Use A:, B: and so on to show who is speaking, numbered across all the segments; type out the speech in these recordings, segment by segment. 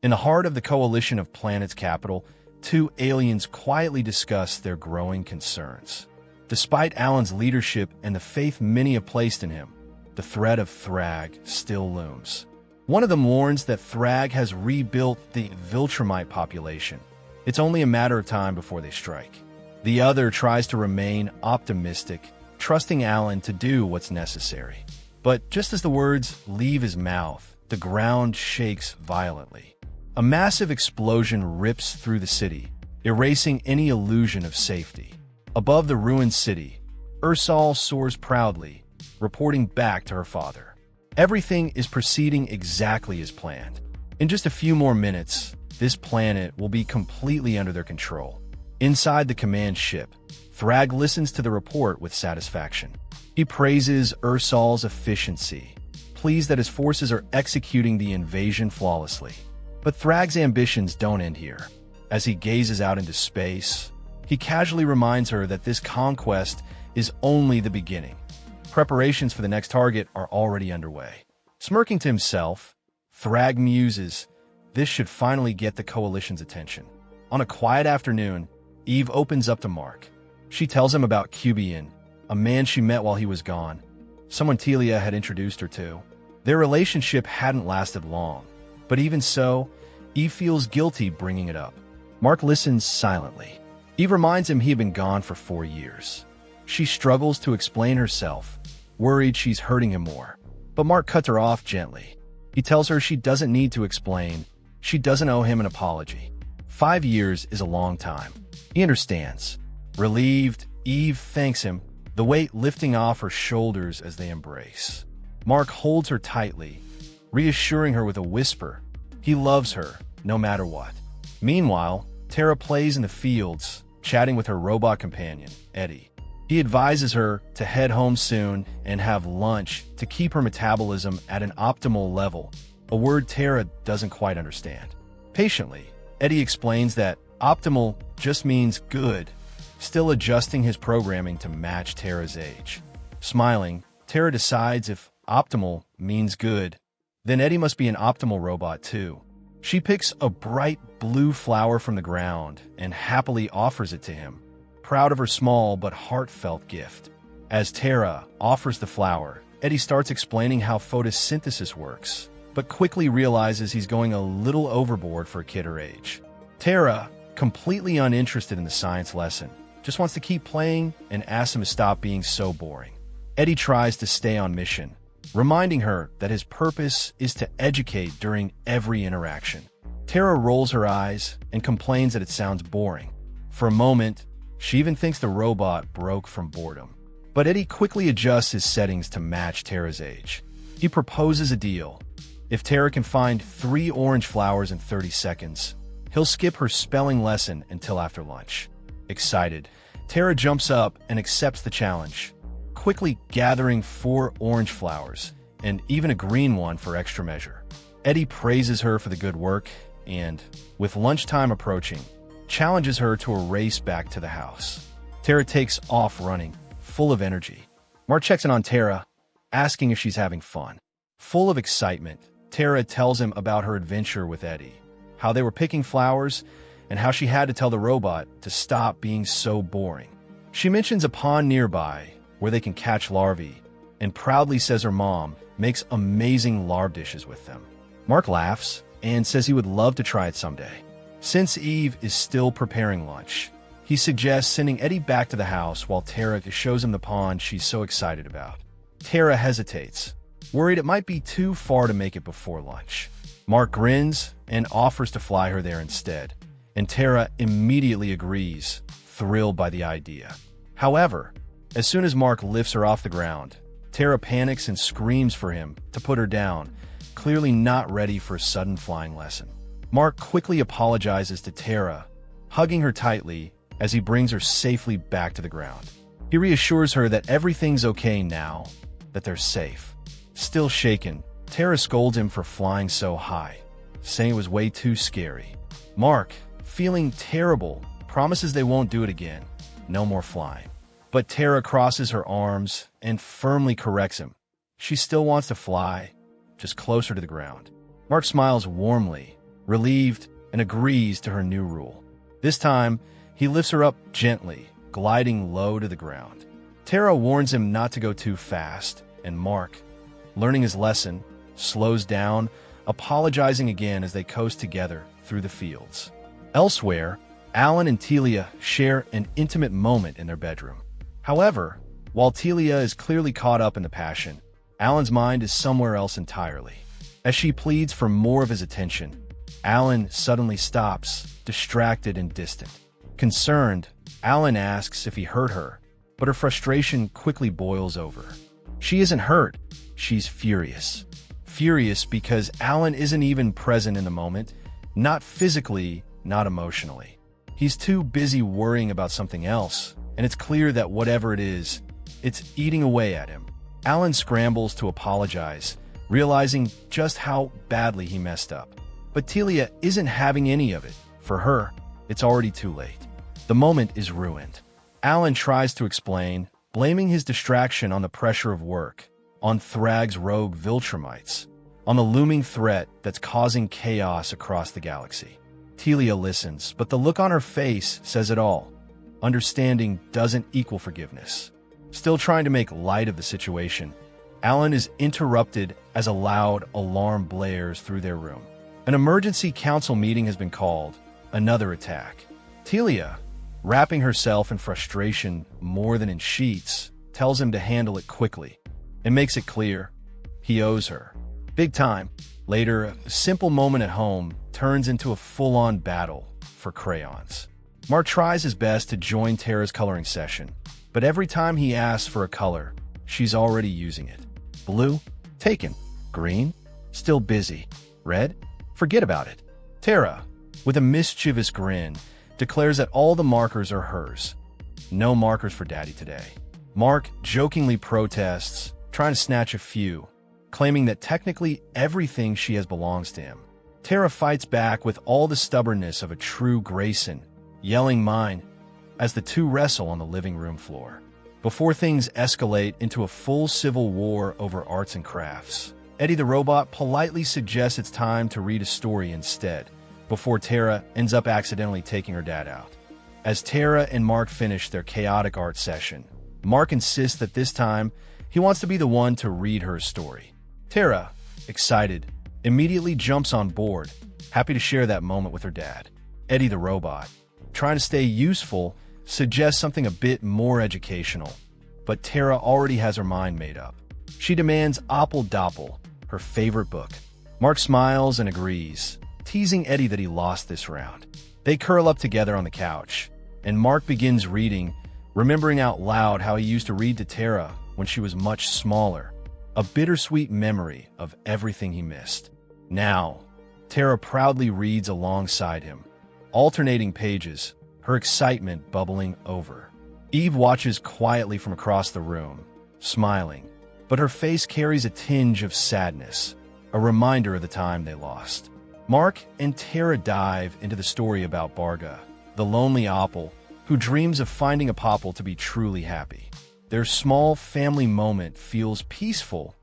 A: In the heart of the coalition of planets' capital, two aliens quietly discuss their growing concerns. Despite Alan's leadership and the faith many have placed in him, the threat of Thrag still looms. One of them warns that Thrag has rebuilt the Viltrumite population. It's only a matter of time before they strike. The other tries to remain optimistic, trusting Alan to do what's necessary. But just as the words leave his mouth, the ground shakes violently. A massive explosion rips through the city, erasing any illusion of safety. Above the ruined city, Ursal soars proudly, reporting back to her father. Everything is proceeding exactly as planned. In just a few more minutes, this planet will be completely under their control. Inside the command ship, Thrag listens to the report with satisfaction. He praises Ursal's efficiency, pleased that his forces are executing the invasion flawlessly. But Thrag's ambitions don't end here. As he gazes out into space, he casually reminds her that this conquest is only the beginning. Preparations for the next target are already underway. Smirking to himself, Thrag muses, this should finally get the Coalition's attention. On a quiet afternoon, Eve opens up to Mark. She tells him about Cubian, a man she met while he was gone, someone Telia had introduced her to. Their relationship hadn't lasted long, but even so, Eve feels guilty bringing it up. Mark listens silently. Eve reminds him he had been gone for 4 years. She struggles to explain herself, worried she's hurting him more. But Mark cuts her off gently. He tells her she doesn't need to explain. She doesn't owe him an apology. 5 years is a long time. He understands. Relieved, Eve thanks him, the weight lifting off her shoulders as they embrace. Mark holds her tightly, reassuring her with a whisper. He loves her, no matter what. Meanwhile, Tara plays in the fields, chatting with her robot companion, Eddie. He advises her to head home soon and have lunch to keep her metabolism at an optimal level, a word Tara doesn't quite understand. Patiently, Eddie explains that optimal just means good, still adjusting his programming to match Tara's age. Smiling, Tara decides if optimal means good, then Eddie must be an optimal robot too. She picks a bright blue flower from the ground and happily offers it to him, proud of her small but heartfelt gift. As Tara offers the flower, Eddie starts explaining how photosynthesis works, but quickly realizes he's going a little overboard for a kid her age. Tara, completely uninterested in the science lesson, just wants to keep playing and asks him to stop being so boring. Eddie tries to stay on mission, reminding her that his purpose is to educate during every interaction. Tara rolls her eyes and complains that it sounds boring. For a moment, she even thinks the robot broke from boredom. But Eddie quickly adjusts his settings to match Tara's age. He proposes a deal. If Tara can find 3 orange flowers in 30 seconds, he'll skip her spelling lesson until after lunch. Excited, Tara jumps up and accepts the challenge, quickly gathering 4 orange flowers and even a green one for extra measure. Eddie praises her for the good work and, with lunchtime approaching, challenges her to a race back to the house. Tara takes off running, full of energy. Mark checks in on Tara, asking if she's having fun. Full of excitement, Tara tells him about her adventure with Eddie, how they were picking flowers, and how she had to tell the robot to stop being so boring. She mentions a pond nearby where they can catch larvae, and proudly says her mom makes amazing larvae dishes with them. Mark laughs and says he would love to try it someday. Since Eve is still preparing lunch, he suggests sending Eddie back to the house while Tara shows him the pond she's so excited about. Tara hesitates, worried it might be too far to make it before lunch. Mark grins and offers to fly her there instead, and Tara immediately agrees, thrilled by the idea. However, as soon as Mark lifts her off the ground, Tara panics and screams for him to put her down, clearly not ready for a sudden flying lesson. Mark quickly apologizes to Tara, hugging her tightly as he brings her safely back to the ground. He reassures her that everything's okay now, that they're safe. Still shaken, Tara scolds him for flying so high, saying it was way too scary. Mark, feeling terrible, promises they won't do it again. No more flying. But Tara crosses her arms and firmly corrects him. She still wants to fly, just closer to the ground. Mark smiles warmly, relieved, and agrees to her new rule. This time, he lifts her up gently, gliding low to the ground. Tara warns him not to go too fast, and Mark, learning his lesson, slows down, apologizing again as they coast together through the fields. Elsewhere, Alan and Telia share an intimate moment in their bedroom. However, while Telia is clearly caught up in the passion, Alan's mind is somewhere else entirely. As she pleads for more of his attention, Alan suddenly stops, distracted and distant. Concerned, Alan asks if he hurt her, but her frustration quickly boils over. She isn't hurt, she's furious. Furious because Alan isn't even present in the moment, not physically, not emotionally. He's too busy worrying about something else, and it's clear that whatever it is, it's eating away at him. Alan scrambles to apologize, realizing just how badly he messed up. But Telia isn't having any of it. For her, it's already too late. The moment is ruined. Alan tries to explain, blaming his distraction on the pressure of work, on Thrag's rogue Viltrumites, on the looming threat that's causing chaos across the galaxy. Telia listens, but the look on her face says it all. Understanding doesn't equal forgiveness. Still trying to make light of the situation, Alan is interrupted as a loud alarm blares through their room. An emergency council meeting has been called. Another attack. Telia, wrapping herself in frustration more than in sheets, tells him to handle it quickly and makes it clear he owes her. Big time. Later, a simple moment at home turns into a full-on battle for crayons. Mark tries his best to join Tara's coloring session, but every time he asks for a color, she's already using it. Blue? Taken. Green? Still busy. Red? Forget about it. Tara, with a mischievous grin, declares that all the markers are hers. No markers for Daddy today. Mark jokingly protests, trying to snatch a few, claiming that technically everything she has belongs to him. Tara fights back with all the stubbornness of a true Grayson, yelling mine, as the two wrestle on the living room floor. Before things escalate into a full civil war over arts and crafts, Eddie the robot politely suggests it's time to read a story instead, before Tara ends up accidentally taking her dad out. As Tara and Mark finish their chaotic art session, Mark insists that this time he wants to be the one to read her story. Tara, excited, immediately jumps on board, happy to share that moment with her dad. Eddie the robot, trying to stay useful, suggests something a bit more educational, but Tara already has her mind made up. She demands Opple Doppel, her favorite book. Mark smiles and agrees, teasing Eddie that he lost this round. They curl up together on the couch, and Mark begins reading, remembering out loud how he used to read to Tara when she was much smaller, a bittersweet memory of everything he missed. Now, Tara proudly reads alongside him, alternating pages, her excitement bubbling over. Eve watches quietly from across the room, smiling, but her face carries a tinge of sadness, a reminder of the time they lost. Mark and Tara dive into the story about Barga, the lonely Opple, who dreams of finding a Popple to be truly happy. Their small family moment feels peaceful,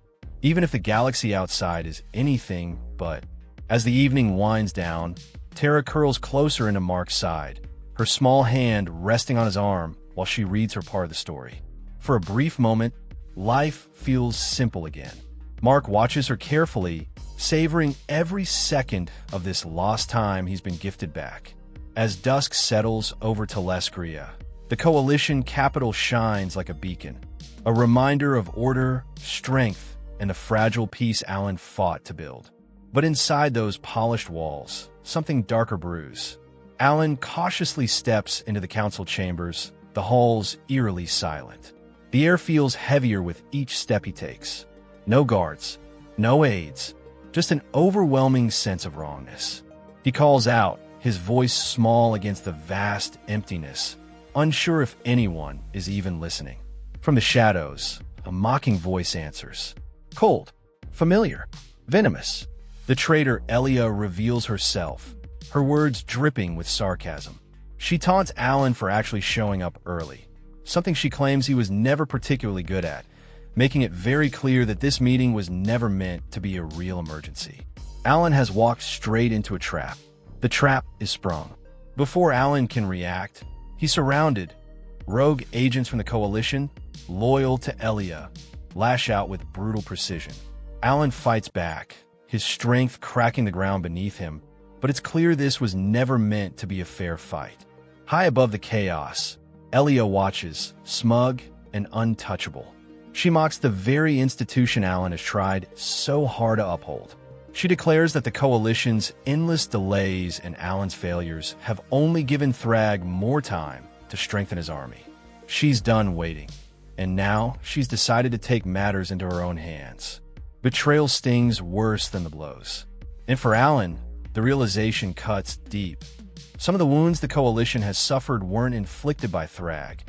A: even if the galaxy outside is anything but. As the evening winds down, Tara curls closer into Mark's side, her small hand resting on his arm while she reads her part of the story. For a brief moment, life feels simple again. Mark watches her carefully, savoring every second of this lost time he's been gifted back. As dusk settles over Telescria, the Coalition capital shines like a beacon, a reminder of order, strength, and the fragile peace Alan fought to build. But inside those polished walls, something darker brews. Alan cautiously steps into the council chambers, the halls eerily silent. The air feels heavier with each step he takes. No guards, no aides, just an overwhelming sense of wrongness. He calls out, his voice small against the vast emptiness, unsure if anyone is even listening. From the shadows, a mocking voice answers. Cold, familiar, venomous. The traitor Elia reveals herself, her words dripping with sarcasm. She taunts Alan for actually showing up early, something she claims he was never particularly good at, making it very clear that this meeting was never meant to be a real emergency. Alan has walked straight into a trap. The trap is sprung. Before Alan can react, he's surrounded. Rogue agents from the Coalition, loyal to Elia, lash out with brutal precision. Alan fights back, his strength cracking the ground beneath him, but it's clear this was never meant to be a fair fight. High above the chaos, Elia watches, smug and untouchable. She mocks the very institution Alan has tried so hard to uphold. She declares that the Coalition's endless delays and Alan's failures have only given Thrag more time to strengthen his army. She's done waiting, and now she's decided to take matters into her own hands. Betrayal stings worse than the blows. And for Alan, the realization cuts deep. Some of the wounds the Coalition has suffered weren't inflicted by Thrag,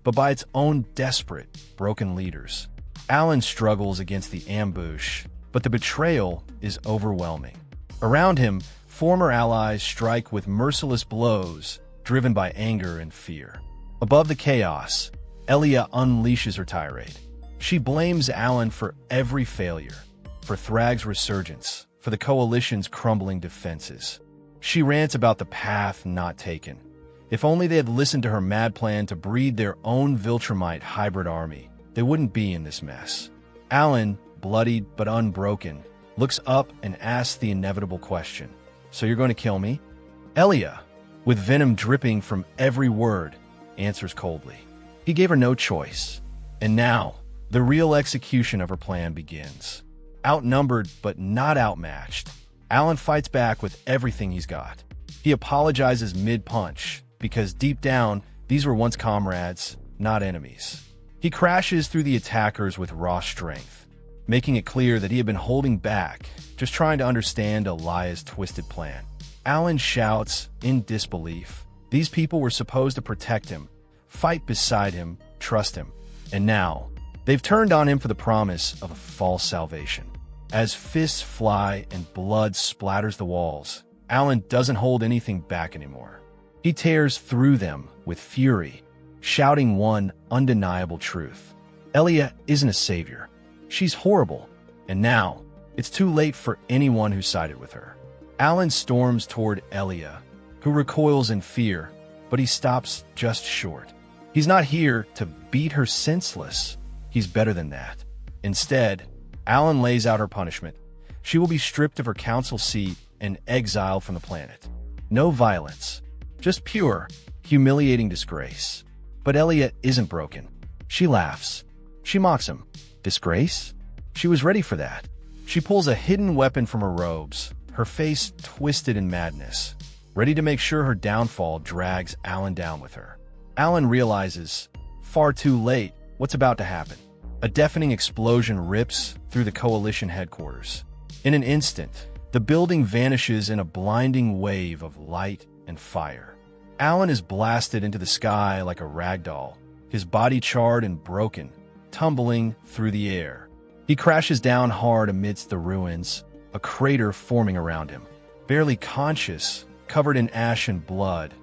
A: but by its own desperate, broken leaders. Alan struggles against the ambush, but the betrayal is overwhelming. Around him, former allies strike with merciless blows, driven by anger and fear. Above the chaos, Elia unleashes her tirade. She blames Alan for every failure, for Thrag's resurgence, for the Coalition's crumbling defenses. She rants about the path not taken. If only they had listened to her mad plan to breed their own Viltrumite hybrid army, they wouldn't be in this mess. Alan, bloodied but unbroken, looks up and asks the inevitable question. So you're going to kill me? Elia, with venom dripping from every word, answers coldly. He gave her no choice. And now, the real execution of her plan begins. Outnumbered but not outmatched, Alan fights back with everything he's got. He apologizes mid-punch, because deep down, these were once comrades, not enemies. He crashes through the attackers with raw strength, making it clear that he had been holding back, just trying to understand Elia's twisted plan. Alan shouts, in disbelief, these people were supposed to protect him, fight beside him, trust him. And now, they've turned on him for the promise of a false salvation. As fists fly and blood splatters the walls, Alan doesn't hold anything back anymore. He tears through them with fury, shouting one undeniable truth. Elia isn't a savior. She's horrible. And now, it's too late for anyone who sided with her. Alan storms toward Elia, who recoils in fear, but he stops just short. He's not here to beat her senseless. He's better than that. Instead, Alan lays out her punishment. She will be stripped of her council seat and exiled from the planet. No violence, just pure, humiliating disgrace. But Elia isn't broken. She laughs. She mocks him. Disgrace? She was ready for that. She pulls a hidden weapon from her robes, her face twisted in madness, ready to make sure her downfall drags Alan down with her. Alan realizes, far too late, what's about to happen. A deafening explosion rips through the Coalition headquarters. In an instant, the building vanishes in a blinding wave of light and fire. Alan is blasted into the sky like a ragdoll, his body charred and broken, tumbling through the air. He crashes down hard amidst the ruins, a crater forming around him. Barely conscious, covered in ash and blood,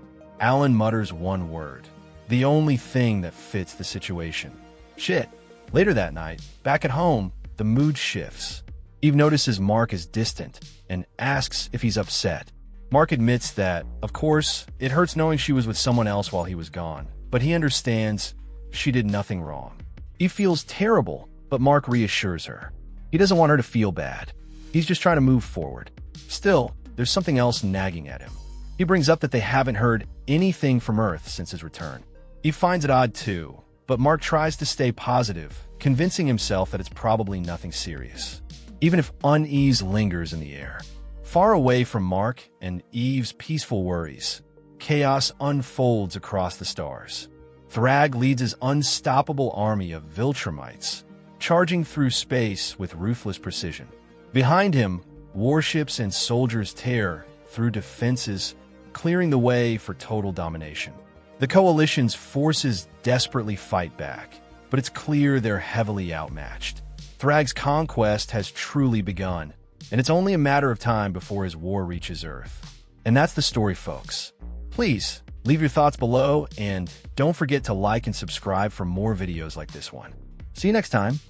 A: Alan mutters one word, the only thing that fits the situation. Shit. Later that night, back at home, the mood shifts. Eve notices Mark is distant and asks if he's upset. Mark admits that, of course, it hurts knowing she was with someone else while he was gone, but he understands she did nothing wrong. Eve feels terrible, but Mark reassures her. He doesn't want her to feel bad. He's just trying to move forward. Still, there's something else nagging at him. He brings up that they haven't heard anything from Earth since his return. Eve finds it odd too, but Mark tries to stay positive, convincing himself that it's probably nothing serious, even if unease lingers in the air. Far away from Mark and Eve's peaceful worries, chaos unfolds across the stars. Thrag leads his unstoppable army of Viltrumites, charging through space with ruthless precision. Behind him, warships and soldiers tear through defenses, clearing the way for total domination. The Coalition's forces desperately fight back, but it's clear they're heavily outmatched. Thrag's conquest has truly begun, and it's only a matter of time before his war reaches Earth. And that's the story, folks. Please, leave your thoughts below, and don't forget to like and subscribe for more videos like this one. See you next time.